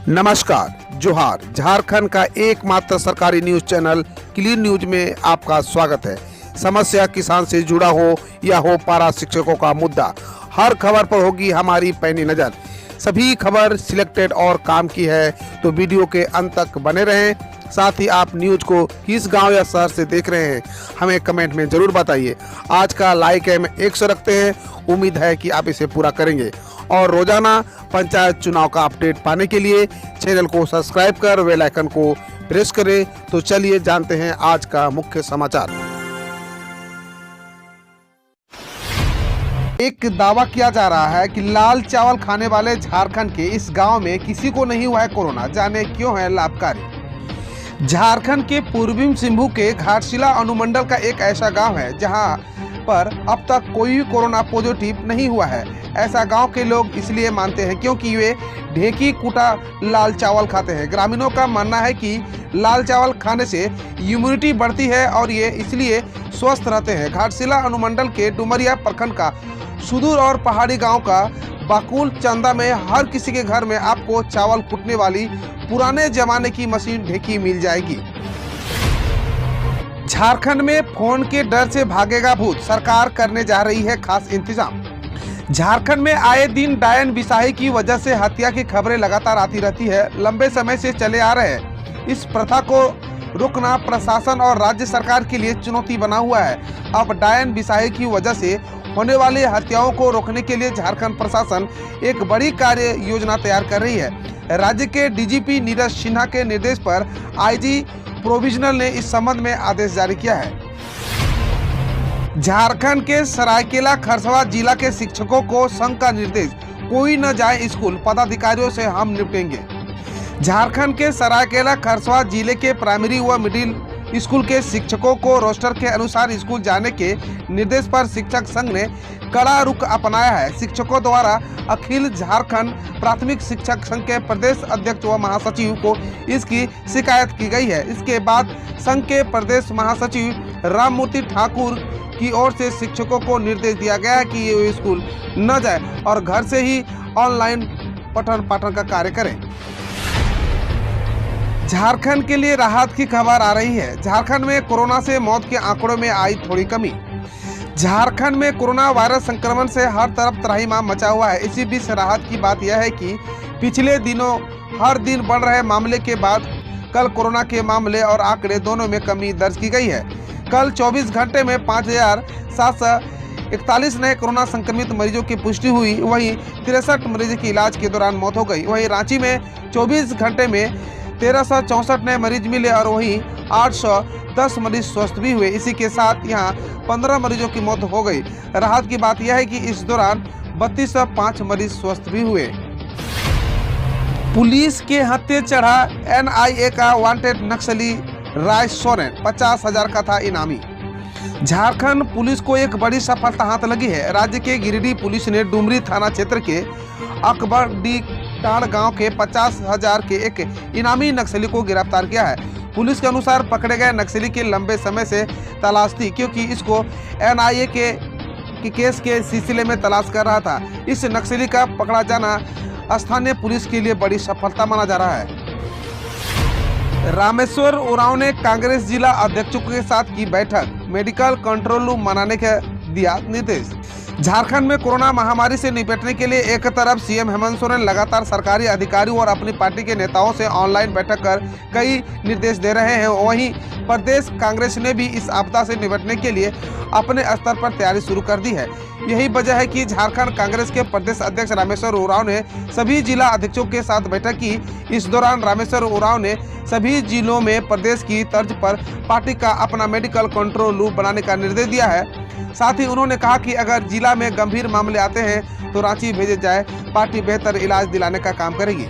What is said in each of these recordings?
नमस्कार, जोहार। झारखंड का एकमात्र सरकारी न्यूज चैनल क्लीन न्यूज में आपका स्वागत है। समस्या किसान से जुड़ा हो या हो पारा शिक्षकों का मुद्दा, हर खबर पर होगी हमारी पैनी नजर। सभी खबर सिलेक्टेड और काम की है, तो वीडियो के अंत तक बने रहें। साथ ही आप न्यूज को किस गांव या शहर से देख रहे हैं, हमें कमेंट में जरूर बताइए। आज का लाइक हम 100 रखते हैं, उम्मीद है कि आप इसे पूरा करेंगे। और रोजाना पंचायत चुनाव का अपडेट पाने के लिए चैनल को सब्सक्राइब कर बेल आइकन को प्रेस करें। तो चलिए जानते हैं आज का मुख्य समाचार। एक दावा किया जा रहा है कि लाल चावल खाने वाले झारखंड के इस गांव में किसी को नहीं हुआ है कोरोना। जाने क्यों है लाभकारी। झारखंड के पूर्वी सिंहभूम के घाटशिला अनुमंडल का एक ऐसा गांव है जहां पर अब तक कोई भी कोरोना पॉजिटिव नहीं हुआ है। ऐसा गांव के लोग इसलिए मानते हैं क्योंकि वे ढेकी कूटा लाल चावल खाते हैं। ग्रामीणों का मानना है कि लाल चावल खाने से इम्यूनिटी बढ़ती है और ये इसलिए स्वस्थ रहते हैं। घाटशिला अनुमंडल के डुमरिया प्रखंड का सुदूर और पहाड़ी गांव का बाकुल चंदा में हर किसी के घर में आपको चावल कूटने वाली पुराने जमाने की मशीन ढेकी मिल जाएगी। झारखंड में फोन के डर से भागेगा भूत, सरकार करने जा रही है खास इंतजाम। झारखंड में आए दिन डायन बिसाही की वजह से हत्या की खबरें लगातार आती रहती है। लंबे समय से चले आ रहे हैं इस प्रथा को रोकना प्रशासन और राज्य सरकार के लिए चुनौती बना हुआ है। अब डायन बिसाही की वजह से होने वाली हत्याओं को रोकने के लिए झारखंड प्रशासन एक बड़ी कार्य योजना तैयार कर रही है। राज्य के डीजीपी नीरज सिन्हा के निर्देश पर आईजी प्रोविजनल ने इस संबंध में आदेश जारी किया है। झारखंड के सरायकेला खरसावां जिला के शिक्षकों को संघ का निर्देश, कोई न जाए स्कूल, पदाधिकारियों से हम निपटेंगे। झारखंड के सरायकेला खरसावां जिले के प्राइमरी व मिडिल स्कूल के शिक्षकों को रोस्टर के अनुसार स्कूल जाने के निर्देश पर शिक्षक संघ ने कड़ा रुख अपनाया है। शिक्षकों द्वारा अखिल झारखंड प्राथमिक शिक्षक संघ के प्रदेश अध्यक्ष व महासचिव को इसकी शिकायत की गई है। इसके बाद संघ के प्रदेश महासचिव राममूर्ति ठाकुर की ओर से शिक्षकों को निर्देश दिया गया है कि ये स्कूल न जाए और घर से ही ऑनलाइन पठन पाठन का कार्य करें। झारखंड के लिए राहत की खबर आ रही है। झारखंड में कोरोना से मौत के आंकड़ों में आई थोड़ी कमी। झारखंड में कोरोना वायरस संक्रमण से हर तरफ त्राहिमाम मचा हुआ है। इसी बीच राहत की बात यह है कि पिछले दिनों हर दिन बढ़ रहे मामले के बाद कल कोरोना के मामले और आंकड़े दोनों में कमी दर्ज की गई है। कल 24 घंटे में 5741 नए कोरोना संक्रमित मरीजों की पुष्टि हुई। वहीं 63 मरीजों की इलाज के दौरान मौत हो गई। वहीं रांची में 24 घंटे में 1364 नए मरीज मिले और वहीं 810 मरीज स्वस्थ भी हुए। इसी के साथ यहां 15 मरीजों की मौत हो गई। राहत की बात यह है कि इस दौरान 3205 मरीज स्वस्थ भी हुए। पुलिस के हत्थे चढ़ा एनआईए का वांटेड नक्सली राय सोरेन, 50,000 का था इनामी। झारखंड पुलिस को एक बड़ी सफलता हाथ लगी है। राज्य के गिरिडीह पुलिस ने डुमरी थाना क्षेत्र के अकबरडी टाड़ गांव के 50,000 के एक इनामी नक्सली को गिरफ्तार किया है। पुलिस के अनुसार पकड़े गए नक्सली की लंबे समय से तलाश थी, क्योंकि इसको एनआईए के केस के सिलसिले में तलाश कर रहा था। इस नक्सली का पकड़ा जाना स्थानीय पुलिस के लिए बड़ी सफलता माना जा रहा है। रामेश्वर उरांव ने कांग्रेस जिला अध्यक्षों के साथ की बैठक, मेडिकल कंट्रोल रूम बनाने का दिया निर्देश। झारखंड में कोरोना महामारी से निपटने के लिए एक तरफ सीएम हेमंत सोरेन लगातार सरकारी अधिकारियों और अपनी पार्टी के नेताओं से ऑनलाइन बैठक कर कई निर्देश दे रहे हैं, वहीं प्रदेश कांग्रेस ने भी इस आपदा से निपटने के लिए अपने स्तर पर तैयारी शुरू कर दी है। यही वजह है कि झारखंड कांग्रेस के प्रदेश अध्यक्ष रामेश्वर उरांव ने सभी जिला अध्यक्षों के साथ बैठक की। इस दौरान रामेश्वर उरांव ने सभी जिलों में प्रदेश की तर्ज पर पार्टी का अपना मेडिकल कंट्रोल रूम बनाने का निर्देश दिया है। साथ ही उन्होंने कहा कि अगर जिला में गंभीर मामले आते हैं तो रांची भेजे जाए, पार्टी बेहतर इलाज दिलाने का काम करेगी।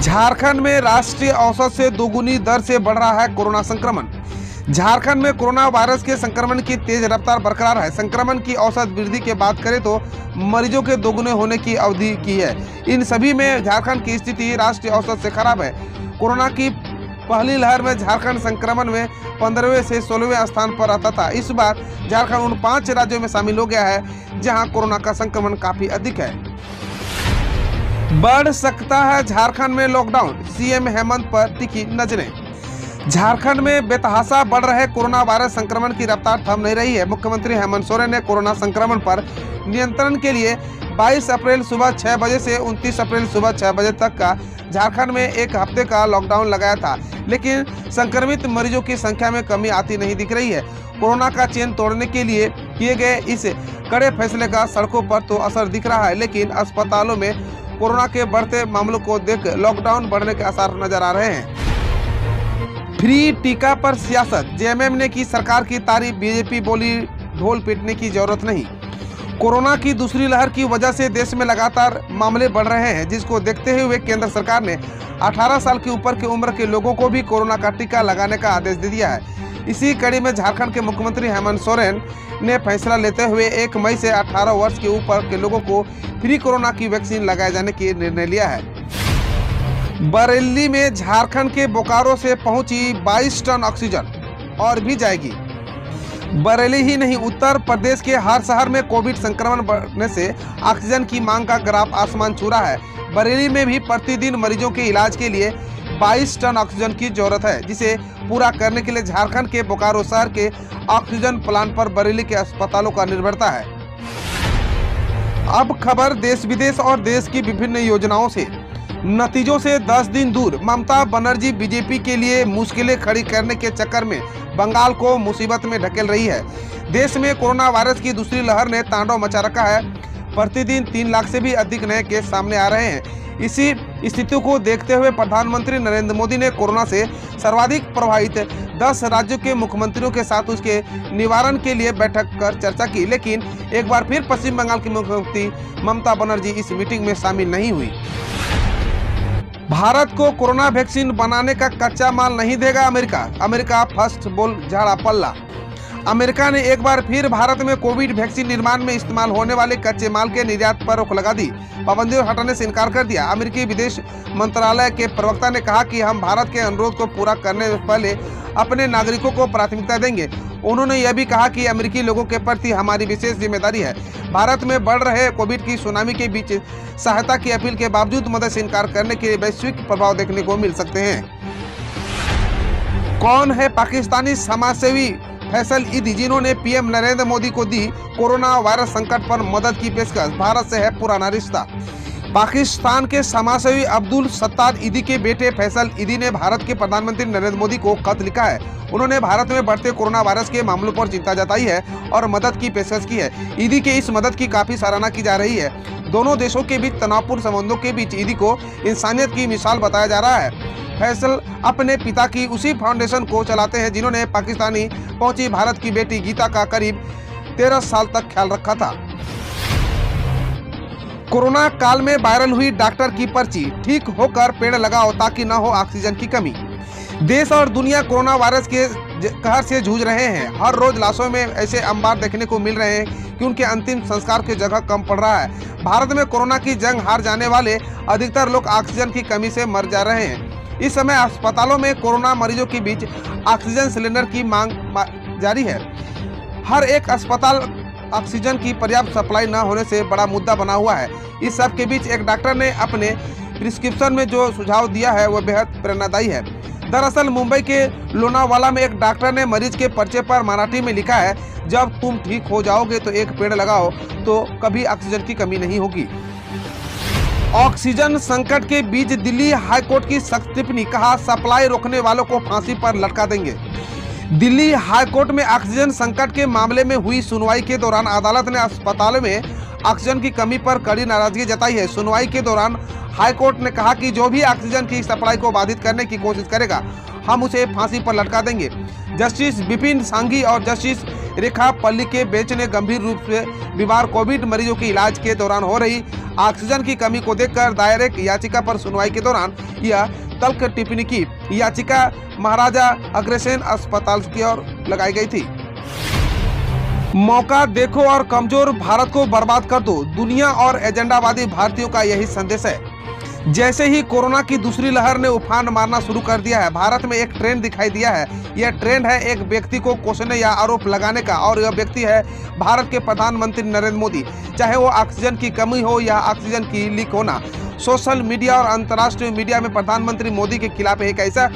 झारखंड में राष्ट्रीय औसत से दोगुनी दर से बढ़ रहा है कोरोना संक्रमण। झारखंड में कोरोना वायरस के संक्रमण की तेज रफ्तार बरकरार है। संक्रमण की औसत वृद्धि की बात करें तो मरीजों के दोगुने होने की अवधि की है। इन सभी में झारखंड की स्थिति राष्ट्रीय औसत से खराब है। कोरोना की पहली लहर में झारखंड संक्रमण में 15वें से 16वें स्थान पर रहता था। इस बार झारखंड उन 5 राज्यों में शामिल हो गया है जहां कोरोना का संक्रमण काफी अधिक है। बढ़ सकता है झारखंड में लॉकडाउन, सीएम हेमंत पर टिकी नजरें। झारखंड में बेतहाशा बढ़ रहे कोरोना वायरस संक्रमण की रफ्तार थम नहीं रही है। मुख्यमंत्री हेमंत सोरेन ने कोरोना संक्रमण पर नियंत्रण के लिए 22 अप्रैल सुबह 6 बजे से 29 अप्रैल सुबह 6 बजे तक का झारखंड में एक हफ्ते का लॉकडाउन लगाया था, लेकिन संक्रमित मरीजों की संख्या में कमी आती नहीं दिख रही है। कोरोना का चेन तोड़ने के लिए किए गए इस कड़े फैसले का सड़कों पर तो असर दिख रहा है, लेकिन अस्पतालों में कोरोना के बढ़ते मामलों को देख लॉकडाउन बढ़ने के आसार नजर आ रहे हैं। फ्री टीका पर सियासत, जेएमएम ने की सरकार की तारीफ, बीजेपी बोली ढोल पीटने की जरूरत नहीं। कोरोना की दूसरी लहर की वजह से देश में लगातार मामले बढ़ रहे हैं, जिसको देखते हुए केंद्र सरकार ने 18 साल के ऊपर की उम्र के लोगों को भी कोरोना का टीका लगाने का आदेश दे दिया है। इसी कड़ी में झारखंड के मुख्यमंत्री हेमंत सोरेन ने फैसला लेते हुए 1 मई से 18 वर्ष के ऊपर के लोगों को फ्री कोरोना की वैक्सीन लगाए जाने की निर्णय लिया है। बरेली में झारखंड के बोकारो से पहुंची 22 टन ऑक्सीजन और भी जाएगी। बरेली ही नहीं, उत्तर प्रदेश के हर शहर में कोविड संक्रमण बढ़ने से ऑक्सीजन की मांग का ग्राफ आसमान छू रहा है। बरेली में भी प्रतिदिन मरीजों के इलाज के लिए 22 टन ऑक्सीजन की जरूरत है, जिसे पूरा करने के लिए झारखंड के बोकारो शहर के ऑक्सीजन प्लांट पर बरेली के अस्पतालों का निर्भरता है। अब खबर देश विदेश और देश की विभिन्न योजनाओं से। नतीजों से 10 दिन दूर, ममता बनर्जी बीजेपी के लिए मुश्किलें खड़ी करने के चक्कर में बंगाल को मुसीबत में ढकेल रही है। देश में कोरोना वायरस की दूसरी लहर ने तांडव मचा रखा है। प्रतिदिन 3 लाख से भी अधिक नए केस सामने आ रहे हैं। इसी स्थिति को देखते हुए प्रधानमंत्री नरेंद्र मोदी ने कोरोना से सर्वाधिक प्रभावित 10 राज्यों के मुख्यमंत्रियों के साथ उसके निवारण के लिए बैठक कर चर्चा की, लेकिन एक बार फिर पश्चिम बंगाल की मुख्यमंत्री ममता बनर्जी इस मीटिंग में शामिल नहीं हुई। भारत को कोरोना वैक्सीन बनाने का कच्चा माल नहीं देगा अमेरिका फर्स्ट बोल झाड़ा पल्ला। अमेरिका ने एक बार फिर भारत में कोविड वैक्सीन निर्माण में इस्तेमाल होने वाले कच्चे माल के निर्यात पर रोक लगा दी। पाबंदियों हटाने से इनकार कर दिया। अमेरिकी विदेश मंत्रालय के प्रवक्ता ने कहा कि हम भारत के अनुरोध को पूरा करने से पहले अपने नागरिकों को प्राथमिकता देंगे। उन्होंने यह भी कहा कि अमेरिकी लोगों के प्रति हमारी विशेष जिम्मेदारी है। भारत में बढ़ रहे कोविड की सुनामी के बीच सहायता की अपील के बावजूद मदद से इनकार करने के वैश्विक प्रभाव देखने को मिल सकते हैं। कौन है पाकिस्तानी समाजसेवी फैसल ईदी, जिन्होंने पीएम नरेंद्र मोदी को दी कोरोना वायरस संकट पर मदद की पेशकश? भारत से है पुराना रिश्ता। पाकिस्तान के समाजसेवी अब्दुल सत्तार ईदी के बेटे फैसल ईदी ने भारत के प्रधानमंत्री नरेंद्र मोदी को खत लिखा है। उन्होंने भारत में बढ़ते कोरोना वायरस के मामलों पर चिंता जताई है और मदद की पेशकश की है। ईदी के इस मदद की काफी सराहना की जा रही है। दोनों देशों के बीच तनावपूर्ण संबंधों के बीच ईदी को इंसानियत की मिसाल बताया जा रहा है। फैसल अपने पिता की उसी फाउंडेशन को चलाते हैं जिन्होंने पाकिस्तानी पहुंची भारत की बेटी गीता का करीब 13 साल तक ख्याल रखा था। कोरोना काल में वायरल हुई डॉक्टर की पर्ची, ठीक होकर पेड़ लगाओ ताकि न हो ऑक्सीजन की कमी। देश और दुनिया कोरोना वायरस के कहर से जूझ रहे हैं। हर रोज लाशों में ऐसे अंबार देखने को मिल रहे हैं कि उनके अंतिम संस्कार की जगह कम पड़ रहा है। भारत में कोरोना की जंग हार जाने वाले अधिकतर लोग ऑक्सीजन की कमी से मर जा रहे हैं। इस समय अस्पतालों में कोरोना मरीजों के बीच ऑक्सीजन सिलेंडर की मांग जारी है। हर एक अस्पताल ऑक्सीजन की पर्याप्त सप्लाई न होने से बड़ा मुद्दा बना हुआ है। इस सब के बीच एक डॉक्टर ने अपने प्रिस्क्रिप्शन में जो सुझाव दिया है वह बेहद प्रेरणादायी है। दरअसल मुंबई के लोनावाला में एक डॉक्टर ने मरीज के पर्चे पर मराठी में लिखा है, जब तुम ठीक हो जाओगे तो एक पेड़ लगाओ तो कभी ऑक्सीजन की कमी नहीं होगी। ऑक्सीजन संकट के बीच दिल्ली हाईकोर्ट की सख्त टिप्पणी, कहा सप्लाई रोकने वालों को फांसी पर लटका देंगे। दिल्ली हाईकोर्ट में ऑक्सीजन संकट के मामले में हुई सुनवाई के दौरान अदालत ने अस्पतालों में ऑक्सीजन की कमी पर कड़ी नाराजगी जताई है। सुनवाई के दौरान हाईकोर्ट ने कहा कि जो भी ऑक्सीजन की सप्लाई को बाधित करने की कोशिश करेगा हम उसे फांसी पर लटका देंगे। जस्टिस विपिन सांघी और जस्टिस रेखा पल्ली के बेंच ने गंभीर रूप से बीमार कोविड मरीजों के इलाज के दौरान हो रही ऑक्सीजन की कमी को देखकर दायर एक याचिका पर सुनवाई के दौरान यह तल्ख टिप्पणी की। याचिका महाराजा अग्रसेन अस्पताल की ओर लगाई गई थी। मौका देखो और कमजोर भारत को बर्बाद कर दो, दुनिया और एजेंडावादी भारतीयों का यही संदेश है। जैसे ही कोरोना की दूसरी लहर ने उफान मारना शुरू कर दिया है, भारत में एक ट्रेंड दिखाई दिया है। यह ट्रेंड है एक व्यक्ति को कोसने या आरोप लगाने का, और यह व्यक्ति है भारत के प्रधानमंत्री नरेंद्र मोदी। चाहे वो ऑक्सीजन की कमी हो या ऑक्सीजन की लीक होना, सोशल मीडिया और अंतर्राष्ट्रीय मीडिया में प्रधानमंत्री मोदी के खिलाफ एक ऐसा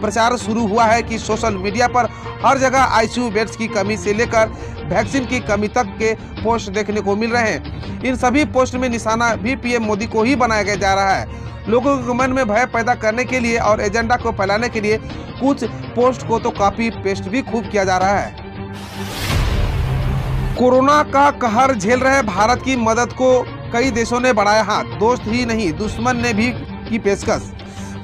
प्रचार शुरू हुआ है कि सोशल मीडिया पर हर जगह आईसीयू बेड्स की कमी से लेकर वैक्सीन की कमी तक के पोस्ट देखने को मिल रहे हैं। इन सभी पोस्ट में निशाना भी पीएम मोदी को ही बनाया जा रहा है। लोगों के मन में भय पैदा करने के लिए और एजेंडा को फैलाने के लिए कुछ पोस्ट को तो कॉपी पेस्ट भी खूब किया जा रहा है। कोरोना का कहर झेल रहे भारत की मदद को कई देशों ने बढ़ाया हाथ। दोस्त ही नहीं दुश्मन ने भी की पेशकश।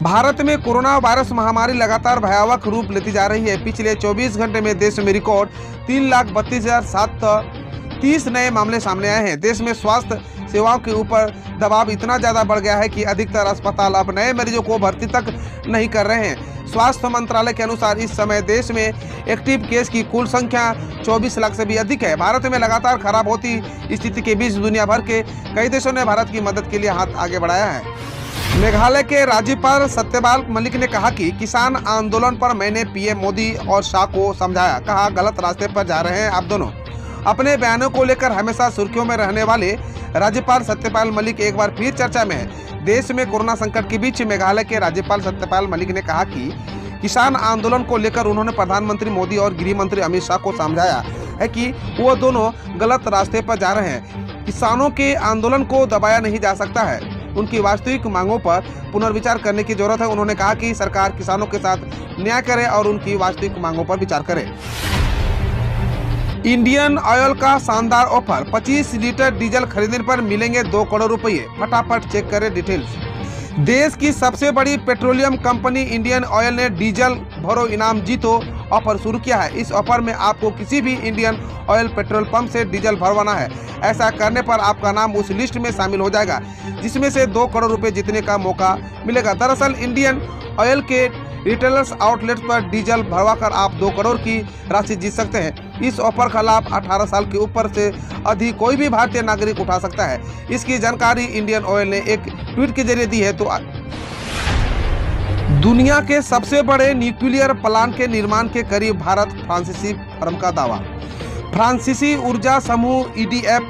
भारत में कोरोना वायरस महामारी लगातार भयावह रूप लेती जा रही है। पिछले 24 घंटे में देश में रिकॉर्ड 3,32,730 नए मामले सामने आए हैं। देश में स्वास्थ्य सेवाओं के ऊपर दबाव इतना ज्यादा बढ़ गया है कि अधिकतर अस्पताल अब नए मरीजों को भर्ती तक नहीं कर रहे हैं। स्वास्थ्य मंत्रालय के अनुसार इस समय देश में एक्टिव केस की कुल संख्या 24 लाख से भी अधिक है। भारत में लगातार खराब होती स्थिति के बीच दुनिया भर के कई देशों ने भारत की मदद के लिए हाथ आगे बढ़ाया है। मेघालय के राज्यपाल सत्यपाल मलिक ने कहा कि किसान आंदोलन पर मैंने पीएम मोदी और शाह को समझाया। कहा गलत रास्ते पर जा रहे हैं आप दोनों। अपने बयानों को लेकर हमेशा सुर्खियों में रहने वाले राज्यपाल सत्यपाल मलिक एक बार फिर चर्चा में है। देश में कोरोना संकट के बीच मेघालय के राज्यपाल सत्यपाल मलिक ने कहा कि किसान आंदोलन को लेकर उन्होंने प्रधानमंत्री मोदी और गृह मंत्री अमित शाह को समझाया है कि वो दोनों गलत रास्ते पर जा रहे हैं। किसानों के आंदोलन को दबाया नहीं जा सकता है। उनकी वास्तविक मांगों पर पुनर्विचार करने की जरूरत है। उन्होंने कहा कि सरकार किसानों के साथ न्याय करे और उनकी वास्तविक मांगों पर विचार करे। इंडियन ऑयल का शानदार ऑफर। 25 लीटर डीजल खरीदने पर मिलेंगे 2 करोड़ रुपए। फटाफट चेक करें डिटेल्स। देश की सबसे बड़ी पेट्रोलियम कंपनी इंडियन ऑयल ने डीजल भरो इनाम जीतो ऑफर शुरू किया है। इस ऑफर में आपको किसी भी इंडियन ऑयल पेट्रोल पंप से डीजल भरवाना है। ऐसा करने पर आपका नाम उस लिस्ट में शामिल हो जाएगा जिसमें से 2 करोड़ रुपए जीतने का मौका मिलेगा। दरअसल इंडियन ऑयल के रिटेलर्स आउटलेट पर डीजल भरवाकर आप 2 करोड़ की राशि जीत सकते हैं। इस ऑफर का लाभ 18 साल के ऊपर से अधिक कोई भी भारतीय नागरिक उठा सकता है। इसकी जानकारी इंडियन ऑयल ने एक ट्वीट के जरिए दी है। तो दुनिया के सबसे बड़े न्यूक्लियर प्लांट के निर्माण के करीब भारत, फ्रांसीसी फर्म का दावा। फ्रांसीसी ऊर्जा समूह EDF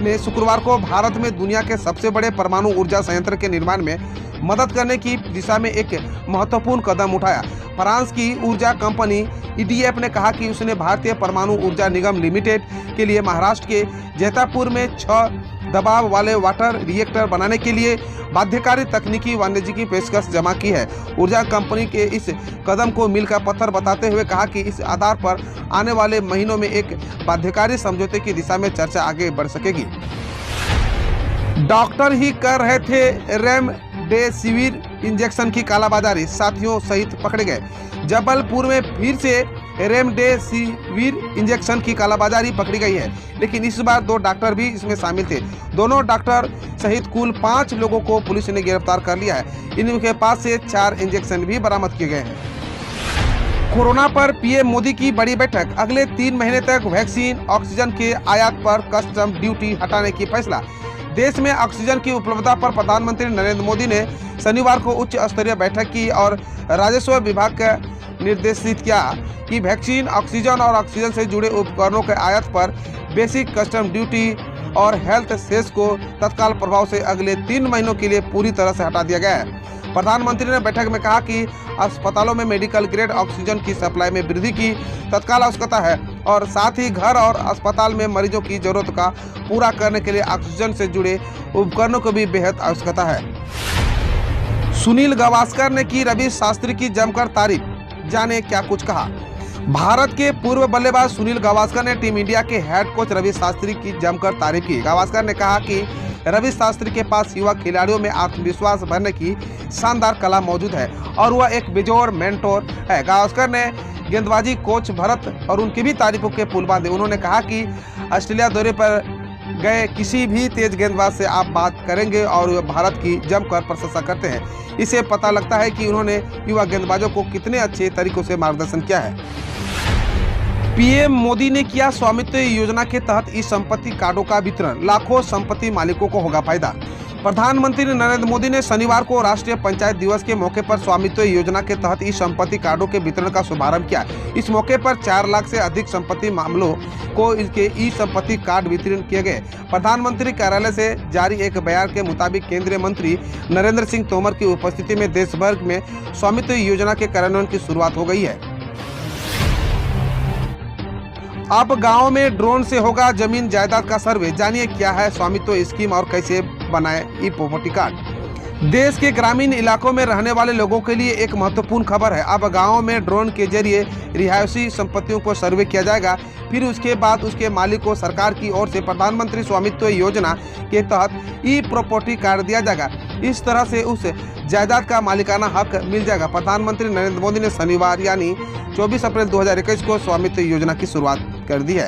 ने शुक्रवार को भारत में दुनिया के सबसे बड़े परमाणु ऊर्जा संयंत्र के निर्माण में मदद करने की दिशा में एक महत्वपूर्ण कदम उठाया। फ्रांस की ऊर्जा कंपनी EDF ने कहा कि उसने भारतीय परमाणु ऊर्जा निगम लिमिटेड के लिए महाराष्ट्र के जैतापुर में 6 दबाव वाले वाटर रिएक्टर बनाने के लिए बाध्यकारी तकनीकी वाणिज्यिक पेशकश जमा की है। ऊर्जा कंपनी के इस कदम को मील का पत्थर बताते हुए कहा कि इस आधार पर आने वाले महीनों में एक बाध्यकारी समझौते की दिशा में चर्चा आगे बढ़ सकेगी। डॉक्टर ही कर रहे थे रेमडेसिविर इंजेक्शन की कालाबाजारी, साथियों सहित पकड़े गए। जबलपुर में फिर से रेमडेसिविर इंजेक्शन की कालाबाजारी पकड़ी गई है, लेकिन इस बार 2 डॉक्टर भी इसमें शामिल थे। दोनों डॉक्टर सहित कुल 5 लोगों को पुलिस ने गिरफ्तार कर लिया है। इनके पास से 4 इंजेक्शन भी बरामद किए गए हैं। कोरोना पर पीएम मोदी की बड़ी बैठक। अगले 3 महीने तक वैक्सीन ऑक्सीजन के आयात पर कस्टम ड्यूटी हटाने की फैसला। देश में ऑक्सीजन की उपलब्धता पर प्रधानमंत्री नरेंद्र मोदी ने शनिवार को उच्च स्तरीय बैठक की और राजस्व विभाग का निर्देशित किया कि वैक्सीन, ऑक्सीजन और ऑक्सीजन से जुड़े उपकरणों के आयात पर बेसिक कस्टम ड्यूटी और हेल्थ सेस को तत्काल प्रभाव से अगले 3 महीनों के लिए पूरी तरह से हटा दिया गया है। प्रधानमंत्री ने बैठक में कहा कि अस्पतालों में मेडिकल ग्रेड ऑक्सीजन की सप्लाई में वृद्धि की तत्काल आवश्यकता है और साथ ही घर और अस्पताल में मरीजों की जरूरत का पूरा करने के लिए ऑक्सीजन से जुड़े उपकरणों को भी बेहद आवश्यकता है। सुनील गावस्कर ने की रवि शास्त्री की जमकर तारीफ, जाने क्या कुछ कहा। भारत के पूर्व बल्लेबाज सुनील गावस्कर ने टीम इंडिया के हेड कोच रवि शास्त्री की जमकर तारीफ की। गावस्कर ने कहा कि रवि शास्त्री के पास युवा खिलाड़ियों में आत्मविश्वास भरने की शानदार कला मौजूद है और वह एक बेजोड़ मेंटोर है। गावस्कर ने गेंदबाजी कोच भरत और उनकी भी तारीफों के पुल बांधे। उन्होंने कहा कि ऑस्ट्रेलिया दौरे पर गए किसी भी तेज गेंदबाज से आप बात करेंगे और वे भारत की जमकर प्रशंसा करते हैं। इससे पता लगता है कि उन्होंने युवा गेंदबाजों को कितने अच्छे तरीकों से मार्गदर्शन किया है। पीएम मोदी ने किया स्वामित्व योजना के तहत ई संपत्ति कार्डों का वितरण, लाखों संपत्ति मालिकों को होगा फायदा। प्रधानमंत्री नरेंद्र मोदी ने शनिवार को राष्ट्रीय पंचायत दिवस के मौके पर स्वामित्व योजना के तहत ई संपत्ति कार्डों के वितरण का शुभारंभ किया। इस मौके पर 4 लाख से अधिक संपत्ति मामलों को इसके ई संपत्ति कार्ड वितरण किए गए। प्रधानमंत्री कार्यालय से जारी एक बयान के मुताबिक केंद्रीय मंत्री नरेंद्र सिंह तोमर की उपस्थिति में देश भर में स्वामित्व योजना के कार्यान्वयन की शुरुआत हो गई है। अब गाँव में ड्रोन से होगा जमीन जायदाद का सर्वे। जानिए क्या है स्वामित्व स्कीम और कैसे बनाए ई प्रॉपर्टी कार्ड। देश के ग्रामीण इलाकों में रहने वाले लोगों के लिए एक महत्वपूर्ण खबर है। अब गाँव में ड्रोन के जरिए रिहायशी संपत्तियों को सर्वे किया जाएगा। फिर उसके बाद उसके मालिक को सरकार की ओर से प्रधानमंत्री स्वामित्व योजना के तहत ई प्रॉपर्टी कार्ड दिया जाएगा। इस तरह से उस जायदाद का मालिकाना हक मिल जाएगा। प्रधानमंत्री नरेंद्र मोदी ने शनिवार यानी 24 अप्रैल 2021 को स्वामित्व योजना की शुरुआत कर दी है।